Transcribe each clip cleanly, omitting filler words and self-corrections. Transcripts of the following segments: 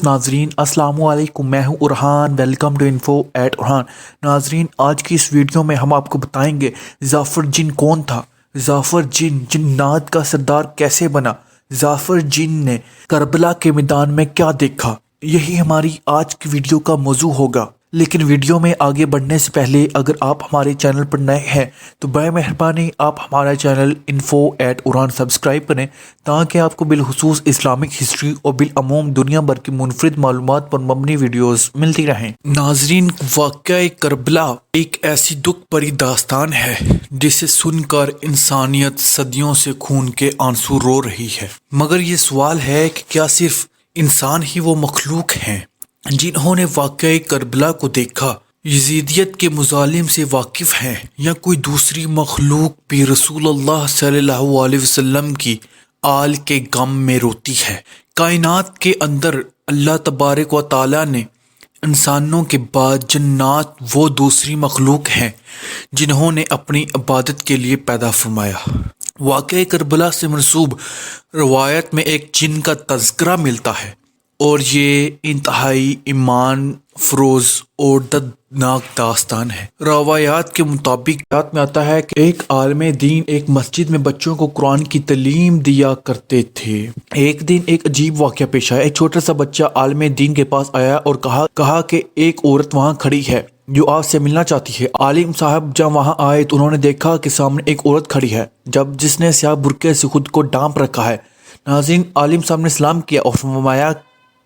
ناظرین السلام علیکم، میں ہوں Arhan. Welcome to info at Arhan. ناظرین آج کی اس ویڈیو میں ہم آپ کو بتائیں گے ظافر جن کون تھا، ظافر جن جنات کا سردار کیسے بنا، ظافر جن نے کربلا کے میدان میں کیا دیکھا۔ یہی ہماری آج کی ویڈیو کا موضوع ہوگا۔ لیکن ویڈیو میں آگے بڑھنے سے پہلے اگر آپ ہمارے چینل پر نئے ہیں تو برائے مہربانی آپ ہمارا channel info at Arhan subscribe کریں تاکہ آپ کو بالخصوص اسلامک ہسٹری اور بالعموم دنیا بھر کی منفرد معلومات پر مبنی ویڈیوز ملتی رہیں۔ ناظرین واقعہ کربلا ایک ایسی دکھ بھری داستان ہے جسے سن کر انسانیت صدیوں سے خون کے آنسو رو رہی ہے، مگر یہ سوال ہے کہ کیا صرف انسان ہی وہ مخلوق ہیں جنہوں نے واقعہ کربلا کو دیکھا، یزیدیت کے مظالم سے واقف ہیں، یا کوئی دوسری مخلوق بھی رسول اللہ صلی اللہ علیہ وسلم کی آل کے غم میں روتی ہے۔ کائنات کے اندر اللہ تبارک و تعالی نے انسانوں کے بعد جنات وہ دوسری مخلوق ہیں جنہوں نے اپنی عبادت کے لیے پیدا فرمایا۔ واقعہ کربلا سے منسوب روایت میں ایک جن کا تذکرہ ملتا ہے اور یہ انتہائی ایمان فروز اور دردناک داستان ہے۔ روایات کے مطابق میں آتا ہے کہ ایک عالم دین ایک مسجد میں بچوں کو قرآن کی تعلیم دیا کرتے تھے۔ ایک دن ایک عجیب واقعہ پیش آیا۔ ایک چھوٹا سا بچہ عالم دین کے پاس آیا اور کہا کہ ایک عورت وہاں کھڑی ہے جو آپ سے ملنا چاہتی ہے۔ عالم صاحب جب وہاں آئے تو انہوں نے دیکھا کہ سامنے ایک عورت کھڑی ہے جس نے سیاہ برقعے سے خود کو ڈھانپ رکھا ہے۔ ناظرین عالم صاحب نے سلام کیا اور فرمایا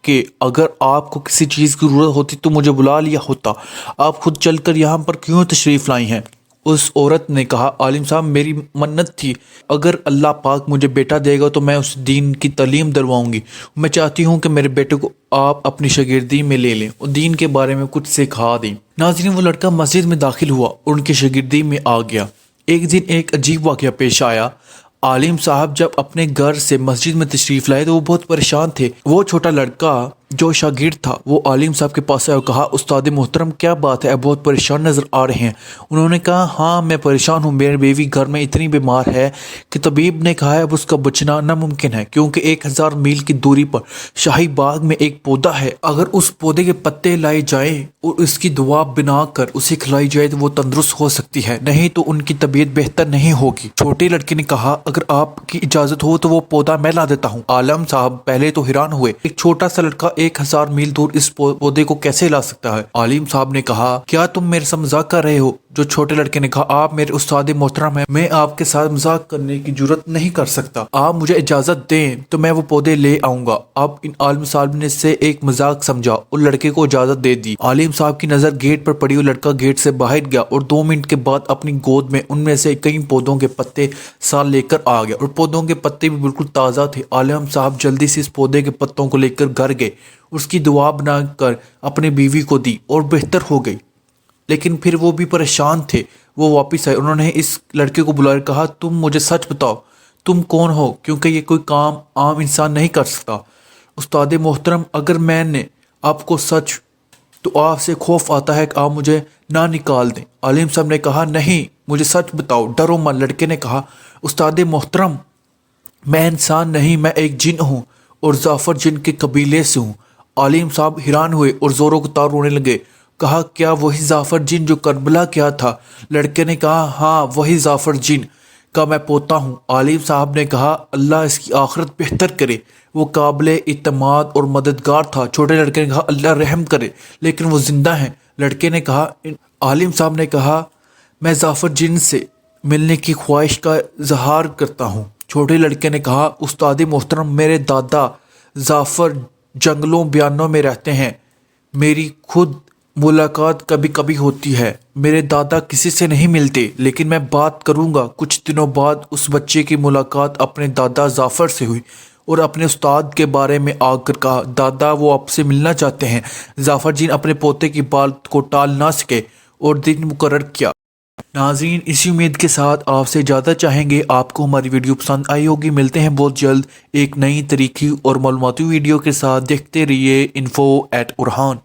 کہ اگر آپ کو کسی چیز کی ضرورت ہوتی تو مجھے بلا لیا ہوتا، آپ خود چل کر یہاں پر کیوں تشریف لائی ہیں؟ اس عورت نے کہا عالم صاحب میری منت تھی، اگر اللہ پاک مجھے بیٹا دے گا تو میں اس دین کی تعلیم دلواؤں گی، میں چاہتی ہوں کہ میرے بیٹے کو آپ اپنی شاگردی میں لے لیں اور دین کے بارے میں کچھ سکھا دیں۔ ناظرین وہ لڑکا مسجد میں داخل ہوا اور ان کی شاگردی میں آ گیا۔ ایک دن ایک عجیب واقعہ پیش آیا۔ عالم صاحب جب اپنے گھر سے مسجد میں تشریف لائے تو وہ بہت پریشان تھے۔ وہ چھوٹا لڑکا جو شاگرد تھا وہ عالم صاحب کے پاس آیا اور کہا استاد محترم کیا بات ہے، آپ بہت پریشان نظر آ رہے ہیں۔ انہوں نے کہا ہاں میں پریشان ہوں، میری بیوی گھر میں اتنی بیمار ہے کہ طبیب نے کہا ہے اب اس کا بچنا ناممکن ہے، کیونکہ 1000 میل کی دوری پر شاہی باغ میں ایک پودا ہے، اگر اس پودے کے پتے لائے جائیں اور اس کی دوا بنا کر اسے کھلائی جائے تو وہ تندرست ہو سکتی ہے، نہیں تو ان کی طبیعت بہتر نہیں ہوگی۔ چھوٹے لڑکے نے کہا اگر آپ کی اجازت ہو تو وہ پودا میں لا دیتا ہوں۔ عالم صاحب پہلے تو حیران ہوئے، ایک چھوٹا سا لڑکا 1000 میل دور اس پودے کو کیسے لا سکتا ہے؟ عالم صاحب نے کہا کیا تم میرے ساتھ مذاق کر رہے ہو؟ جو چھوٹے لڑکے نے کہا آپ میرے استاد محترم ہیں، میں آپ کے ساتھ مذاق کرنے کی جرات نہیں کر سکتا، آپ مجھے اجازت دیں تو میں وہ پودے لے آؤں گا۔ اب ان عالم صاحب نے سے ایک مذاق سمجھا اور لڑکے کو اجازت دے دی۔ عالم صاحب کی نظر گیٹ پر پڑی اور لڑکا گیٹ سے باہر گیا اور 2 منٹ کے بعد اپنی گود میں ان میں سے کئی پودوں کے پتے ساتھ لے کر آ گیا اور پودوں کے پتے بھی بالکل تازہ تھے۔ عالم صاحب جلدی سے اس پودے کے پتوں کو لے کر گھر گئے، اس کی دعا بنا کر اپنی بیوی کو دی اور بہتر ہو گئی، لیکن پھر وہ بھی پریشان تھے۔ وہ واپس آئے، انہوں نے اس لڑکے کو بلایا، کہا تم مجھے سچ بتاؤ تم کون ہو، کیونکہ یہ کوئی کام عام انسان نہیں کر سکتا۔ استاد محترم اگر میں نے آپ کو سچ تو آپ سے خوف آتا ہے کہ آپ مجھے نہ نکال دیں۔ عالم صاحب نے کہا نہیں مجھے سچ بتاؤ، ڈرو مت۔ لڑکے نے کہا استاد محترم میں انسان نہیں، میں ایک جن ہوں اور ظافر جن کے قبیلے سے ہوں۔ عالم صاحب حیران ہوئے اور زوروں کو تار رونے لگے۔ کہا کیا وہی ظافر جن جو کربلا کیا تھا؟ لڑکے نے کہا ہاں وہی ظافر جن کا میں پوتا ہوں۔ عالم صاحب نے کہا اللہ اس کی آخرت بہتر کرے، وہ قابل اعتماد اور مددگار تھا۔ چھوٹے لڑکے نے کہا اللہ رحم کرے، لیکن وہ زندہ ہیں۔ لڑکے نے کہا عالم صاحب نے کہا میں ظافر جن سے ملنے کی خواہش کا اظہار کرتا ہوں۔ چھوٹے لڑکے نے کہا استاد محترم میرے دادا ظافر جنگلوں بیانوں میں رہتے ہیں، میری خود ملاقات کبھی کبھی ہوتی ہے، میرے دادا کسی سے نہیں ملتے، لیکن میں بات کروں گا۔ کچھ دنوں بعد اس بچے کی ملاقات اپنے دادا ظافر سے ہوئی اور اپنے استاد کے بارے میں آ کر کہا دادا وہ آپ سے ملنا چاہتے ہیں۔ ظافر جن اپنے پوتے کی بات کو ٹال نہ سکے اور دن مقرر کیا۔ ناظرین اسی امید کے ساتھ آپ سے اجازت چاہیں گے، آپ کو ہماری ویڈیو پسند آئی ہوگی۔ ملتے ہیں بہت جلد ایک نئی طریقی اور معلوماتی ویڈیو کے ساتھ، دیکھتے رہیے انفو ایٹ ارحان۔